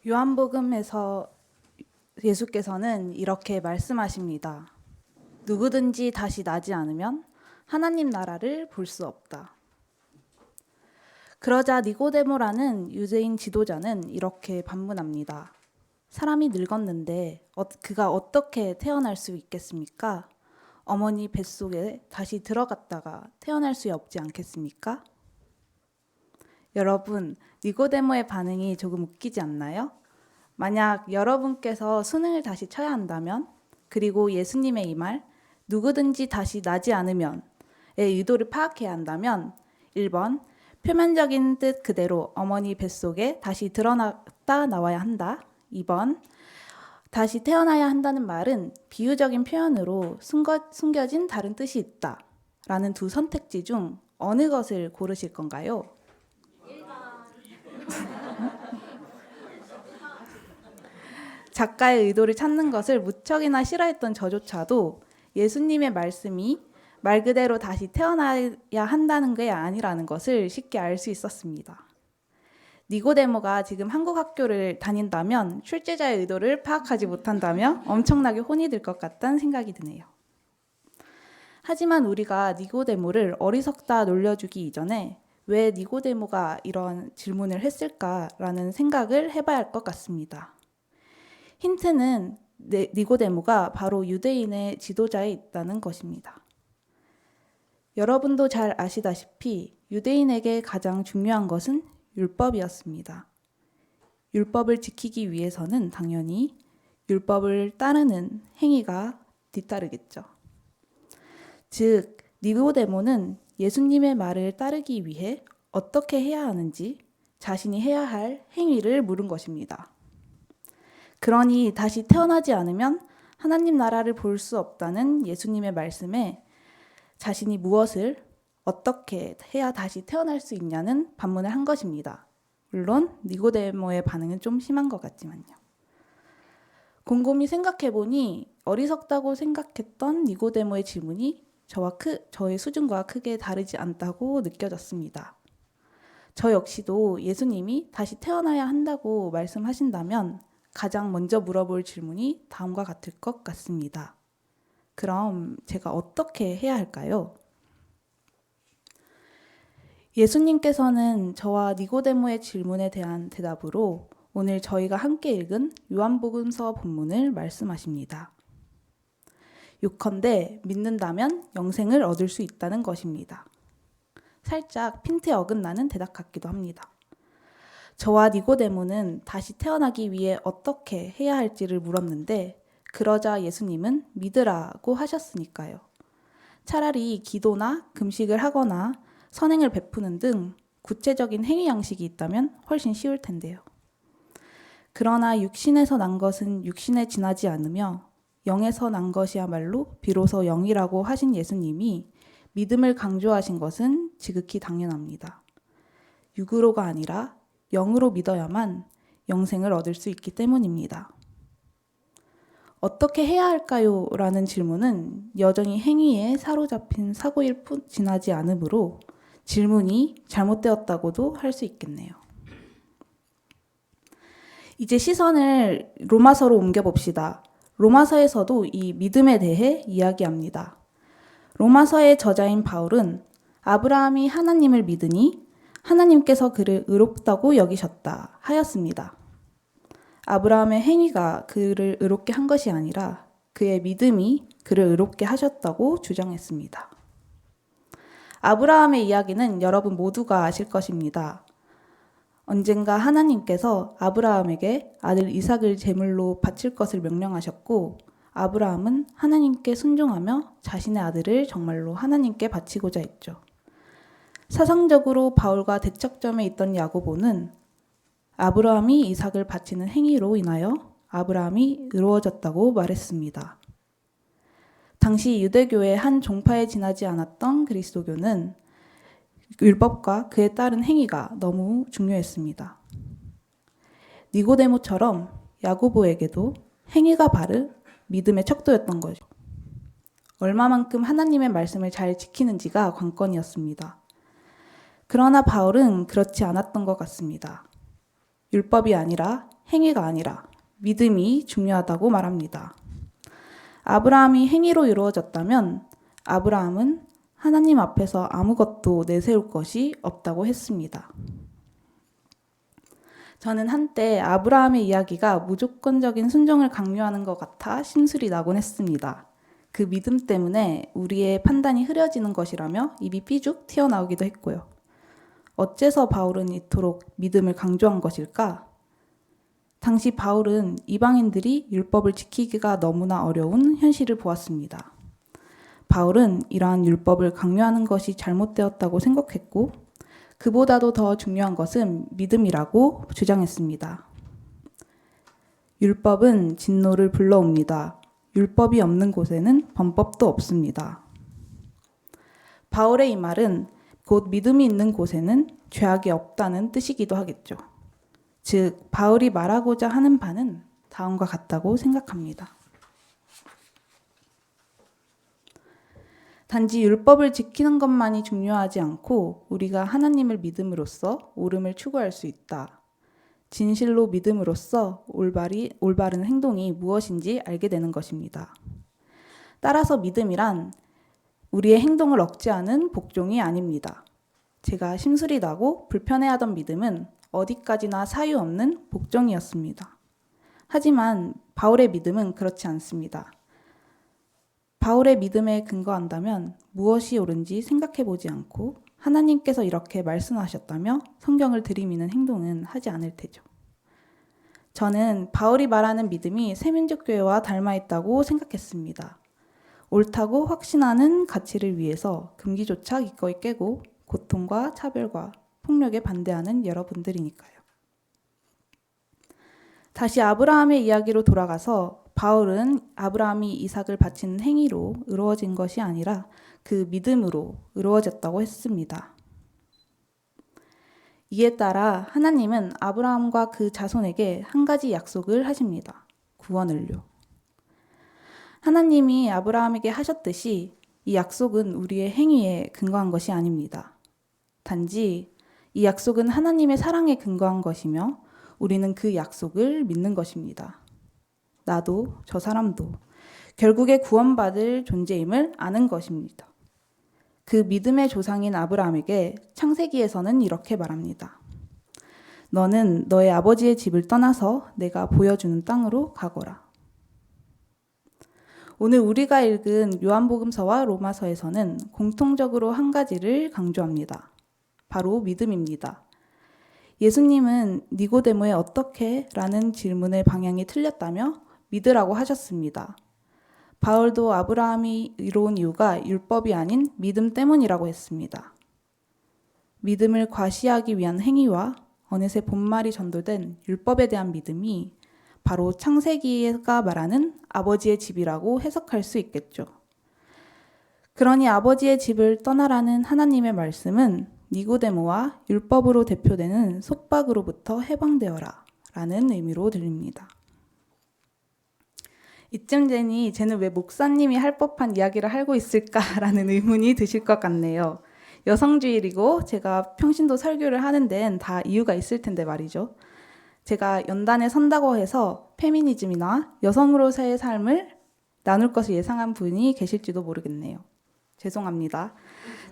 요한복음에서 예수께서는 이렇게 말씀하십니다. 누구든지 다시 나지 않으면 하나님 나라를 볼 수 없다. 그러자 니고데모라는 유대인 지도자는 이렇게 반문합니다. 사람이 늙었는데 그가 어떻게 태어날 수 있겠습니까? 어머니 뱃속에 다시 들어갔다가 태어날 수 없지 않겠습니까? 여러분, 니고데모의 반응이 조금 웃기지 않나요? 만약 여러분께서 수능을 다시 쳐야 한다면, 그리고 예수님의 이 말, 누구든지 다시 나지 않으면의 의도를 파악해야 한다면, 1번, 표면적인 뜻 그대로 어머니 뱃속에 다시 드러났다 나와야 한다. 2번, 다시 태어나야 한다는 말은 비유적인 표현으로 숨겨진 다른 뜻이 있다. 라는 두 선택지 중 어느 것을 고르실 건가요? 작가의 의도를 찾는 것을 무척이나 싫어했던 저조차도 예수님의 말씀이 말 그대로 다시 태어나야 한다는 게 아니라는 것을 쉽게 알 수 있었습니다. 니고데모가 지금 한국 학교를 다닌다면 출제자의 의도를 파악하지 못한다면 엄청나게 혼이 들 것 같다는 생각이 드네요. 하지만 우리가 니고데모를 어리석다 놀려주기 이전에 왜 니고데모가 이런 질문을 했을까라는 생각을 해봐야 할 것 같습니다. 힌트는 니고데모가 바로 유대인의 지도자에 있다는 것입니다. 여러분도 잘 아시다시피 유대인에게 가장 중요한 것은 율법이었습니다. 율법을 지키기 위해서는 당연히 율법을 따르는 행위가 뒤따르겠죠. 즉, 니고데모는 예수님의 말을 따르기 위해 어떻게 해야 하는지 자신이 해야 할 행위를 물은 것입니다. 그러니 다시 태어나지 않으면 하나님 나라를 볼 수 없다는 예수님의 말씀에 자신이 무엇을 어떻게 해야 다시 태어날 수 있냐는 반문을 한 것입니다. 물론 니고데모의 반응은 좀 심한 것 같지만요. 곰곰이 생각해보니 어리석다고 생각했던 니고데모의 질문이 저의 수준과 크게 다르지 않다고 느껴졌습니다. 저 역시도 예수님이 다시 태어나야 한다고 말씀하신다면 가장 먼저 물어볼 질문이 다음과 같을 것 같습니다. 그럼 제가 어떻게 해야 할까요? 예수님께서는 저와 니고데모의 질문에 대한 대답으로 오늘 저희가 함께 읽은 요한복음서 본문을 말씀하십니다. 요컨대 믿는다면 영생을 얻을 수 있다는 것입니다. 살짝 핀트에 어긋나는 대답 같기도 합니다. 저와 니고데모는 다시 태어나기 위해 어떻게 해야 할지를 물었는데 그러자 예수님은 믿으라고 하셨으니까요. 차라리 기도나 금식을 하거나 선행을 베푸는 등 구체적인 행위 양식이 있다면 훨씬 쉬울 텐데요. 그러나 육신에서 난 것은 육신에 지나지 않으며 영에서 난 것이야말로 비로소 영이라고 하신 예수님이 믿음을 강조하신 것은 지극히 당연합니다. 육으로가 아니라 영으로 믿어야만 영생을 얻을 수 있기 때문입니다. 어떻게 해야 할까요? 라는 질문은 여전히 행위에 사로잡힌 사고일 뿐 지나지 않으므로 질문이 잘못되었다고도 할 수 있겠네요. 이제 시선을 로마서로 옮겨봅시다. 로마서에서도 이 믿음에 대해 이야기합니다. 로마서의 저자인 바울은 아브라함이 하나님을 믿으니 하나님께서 그를 의롭다고 여기셨다 하였습니다. 아브라함의 행위가 그를 의롭게 한 것이 아니라 그의 믿음이 그를 의롭게 하셨다고 주장했습니다. 아브라함의 이야기는 여러분 모두가 아실 것입니다. 언젠가 하나님께서 아브라함에게 아들 이삭을 제물로 바칠 것을 명령하셨고 아브라함은 하나님께 순종하며 자신의 아들을 정말로 하나님께 바치고자 했죠. 사상적으로 바울과 대척점에 있던 야고보는 아브라함이 이삭을 바치는 행위로 인하여 아브라함이 의로워졌다고 말했습니다. 당시 유대교의 한 종파에 지나지 않았던 그리스도교는 율법과 그에 따른 행위가 너무 중요했습니다. 니고데모처럼 야고보에게도 행위가 바른 믿음의 척도였던 거죠. 얼마만큼 하나님의 말씀을 잘 지키는지가 관건이었습니다. 그러나 바울은 그렇지 않았던 것 같습니다. 율법이 아니라 행위가 아니라 믿음이 중요하다고 말합니다. 아브라함이 행위로 이루어졌다면 아브라함은 하나님 앞에서 아무것도 내세울 것이 없다고 했습니다. 저는 한때 아브라함의 이야기가 무조건적인 순종을 강요하는 것 같아 심술이 나곤 했습니다. 그 믿음 때문에 우리의 판단이 흐려지는 것이라며 입이 삐죽 튀어나오기도 했고요. 어째서 바울은 이토록 믿음을 강조한 것일까? 당시 바울은 이방인들이 율법을 지키기가 너무나 어려운 현실을 보았습니다. 바울은 이러한 율법을 강요하는 것이 잘못되었다고 생각했고 그보다도 더 중요한 것은 믿음이라고 주장했습니다. 율법은 진노를 불러옵니다. 율법이 없는 곳에는 범법도 없습니다. 바울의 이 말은 곧 믿음이 있는 곳에는 죄악이 없다는 뜻이기도 하겠죠. 즉, 바울이 말하고자 하는 바는 다음과 같다고 생각합니다. 단지 율법을 지키는 것만이 중요하지 않고 우리가 하나님을 믿음으로써 옳음을 추구할 수 있다. 진실로 믿음으로써 올바른 행동이 무엇인지 알게 되는 것입니다. 따라서 믿음이란 우리의 행동을 억제하는 복종이 아닙니다. 제가 심술이 나고 불편해하던 믿음은 어디까지나 사유 없는 복종이었습니다. 하지만 바울의 믿음은 그렇지 않습니다. 바울의 믿음에 근거한다면 무엇이 옳은지 생각해 보지 않고 하나님께서 이렇게 말씀하셨다며 성경을 들이미는 행동은 하지 않을 테죠. 저는 바울이 말하는 믿음이 세민족교회와 닮아 있다고 생각했습니다. 옳다고 확신하는 가치를 위해서 금기조차 기꺼이 깨고 고통과 차별과 폭력에 반대하는 여러분들이니까요. 다시 아브라함의 이야기로 돌아가서 바울은 아브라함이 이삭을 바치는 행위로 이루어진 것이 아니라 그 믿음으로 이루어졌다고 했습니다. 이에 따라 하나님은 아브라함과 그 자손에게 한 가지 약속을 하십니다. 구원을요. 하나님이 아브라함에게 하셨듯이 이 약속은 우리의 행위에 근거한 것이 아닙니다. 단지 이 약속은 하나님의 사랑에 근거한 것이며 우리는 그 약속을 믿는 것입니다. 나도 저 사람도 결국에 구원받을 존재임을 아는 것입니다. 그 믿음의 조상인 아브라함에게 창세기에서는 이렇게 말합니다. 너는 너의 아버지의 집을 떠나서 내가 보여주는 땅으로 가거라. 오늘 우리가 읽은 요한복음서와 로마서에서는 공통적으로 한 가지를 강조합니다. 바로 믿음입니다. 예수님은 니고데모에 어떻게? 라는 질문의 방향이 틀렸다며 믿으라고 하셨습니다. 바울도 아브라함이 이로운 이유가 율법이 아닌 믿음 때문이라고 했습니다. 믿음을 과시하기 위한 행위와 어느새 본말이 전도된 율법에 대한 믿음이 바로 창세기가 말하는 아버지의 집이라고 해석할 수 있겠죠. 그러니 아버지의 집을 떠나라는 하나님의 말씀은 니고데모와 율법으로 대표되는 속박으로부터 해방되어라 라는 의미로 들립니다. 이쯤 되니 쟤는 왜 목사님이 할 법한 이야기를 하고 있을까라는 의문이 드실 것 같네요. 여성주일이고 제가 평신도 설교를 하는 데는 다 이유가 있을 텐데 말이죠. 제가 연단에 선다고 해서 페미니즘이나 여성으로서의 삶을 나눌 것을 예상한 분이 계실지도 모르겠네요. 죄송합니다.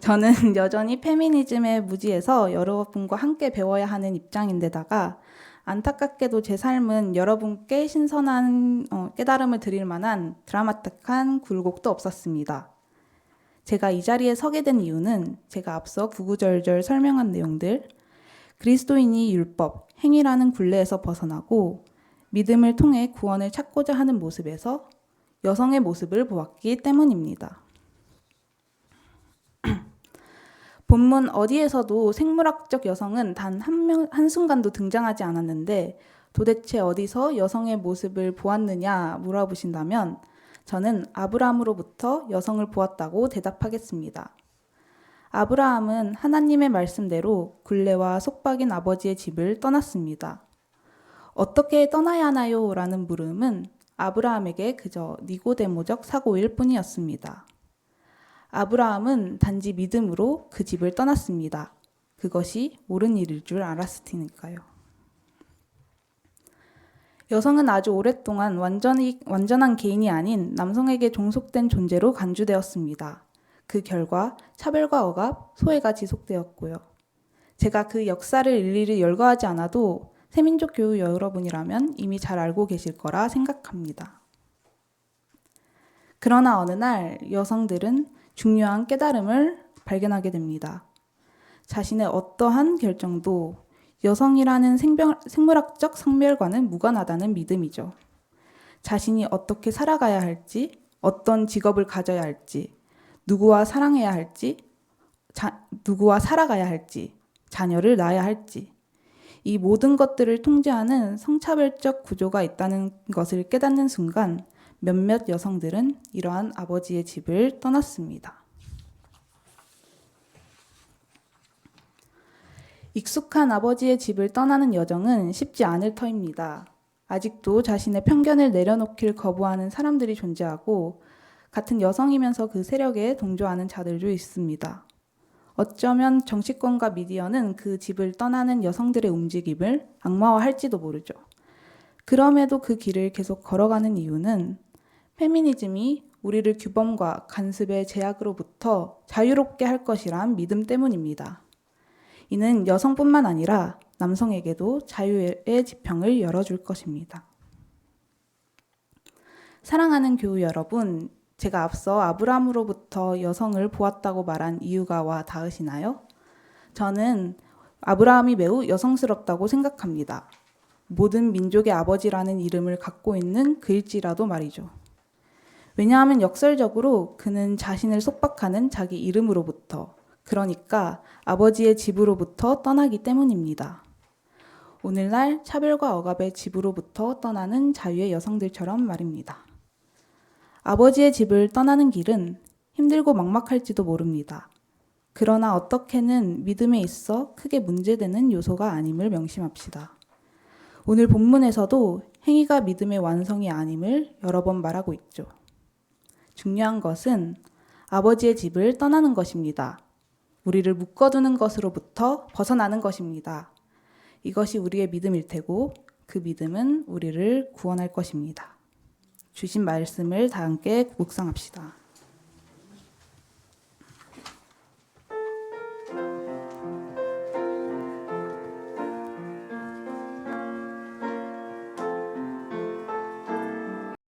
저는 여전히 페미니즘에 무지해서 여러분과 함께 배워야 하는 입장인데다가 안타깝게도 제 삶은 여러분께 신선한 깨달음을 드릴 만한 드라마틱한 굴곡도 없었습니다. 제가 이 자리에 서게 된 이유는 제가 앞서 구구절절 설명한 내용들, 그리스도인이 율법, 행위라는 굴레에서 벗어나고 믿음을 통해 구원을 찾고자 하는 모습에서 여성의 모습을 보았기 때문입니다. 본문 어디에서도 생물학적 여성은 단 한순간도 등장하지 않았는데 도대체 어디서 여성의 모습을 보았느냐 물어보신다면 저는 아브라함으로부터 여성을 보았다고 대답하겠습니다. 아브라함은 하나님의 말씀대로 굴레와 속박인 아버지의 집을 떠났습니다. 어떻게 떠나야 하나요? 라는 물음은 아브라함에게 그저 니고데모적 사고일 뿐이었습니다. 아브라함은 단지 믿음으로 그 집을 떠났습니다. 그것이 옳은 일일 줄 알았을 테니까요. 여성은 아주 오랫동안 완전한 개인이 아닌 남성에게 종속된 존재로 간주되었습니다. 그 결과 차별과 억압, 소외가 지속되었고요. 제가 그 역사를 일일이 열거하지 않아도 새민족 교우 여러분이라면 이미 잘 알고 계실 거라 생각합니다. 그러나 어느 날 여성들은 중요한 깨달음을 발견하게 됩니다. 자신의 어떠한 결정도 여성이라는 생물학적 성별과는 무관하다는 믿음이죠. 자신이 어떻게 살아가야 할지, 어떤 직업을 가져야 할지, 누구와 사랑해야 할지, 누구와 살아가야 할지, 자녀를 낳아야 할지, 이 모든 것들을 통제하는 성차별적 구조가 있다는 것을 깨닫는 순간 몇몇 여성들은 이러한 아버지의 집을 떠났습니다. 익숙한 아버지의 집을 떠나는 여정은 쉽지 않을 터입니다. 아직도 자신의 편견을 내려놓길 거부하는 사람들이 존재하고 같은 여성이면서 그 세력에 동조하는 자들도 있습니다. 어쩌면 정치권과 미디어는 그 집을 떠나는 여성들의 움직임을 악마화할지도 모르죠. 그럼에도 그 길을 계속 걸어가는 이유는 페미니즘이 우리를 규범과 간섭의 제약으로부터 자유롭게 할 것이란 믿음 때문입니다. 이는 여성뿐만 아니라 남성에게도 자유의 지평을 열어줄 것입니다. 사랑하는 교우 여러분, 제가 앞서 아브라함으로부터 여성을 보았다고 말한 이유가 와 닿으시나요? 저는 아브라함이 매우 여성스럽다고 생각합니다. 모든 민족의 아버지라는 이름을 갖고 있는 그일지라도 말이죠. 왜냐하면 역설적으로 그는 자신을 속박하는 자기 이름으로부터, 그러니까 아버지의 집으로부터 떠나기 때문입니다. 오늘날 차별과 억압의 집으로부터 떠나는 자유의 여성들처럼 말입니다. 아버지의 집을 떠나는 길은 힘들고 막막할지도 모릅니다. 그러나 어떻게는 믿음에 있어 크게 문제되는 요소가 아님을 명심합시다. 오늘 본문에서도 행위가 믿음의 완성이 아님을 여러 번 말하고 있죠. 중요한 것은 아버지의 집을 떠나는 것입니다. 우리를 묶어두는 것으로부터 벗어나는 것입니다. 이것이 우리의 믿음일 테고 그 믿음은 우리를 구원할 것입니다. 주신 말씀을 다 함께 묵상합시다.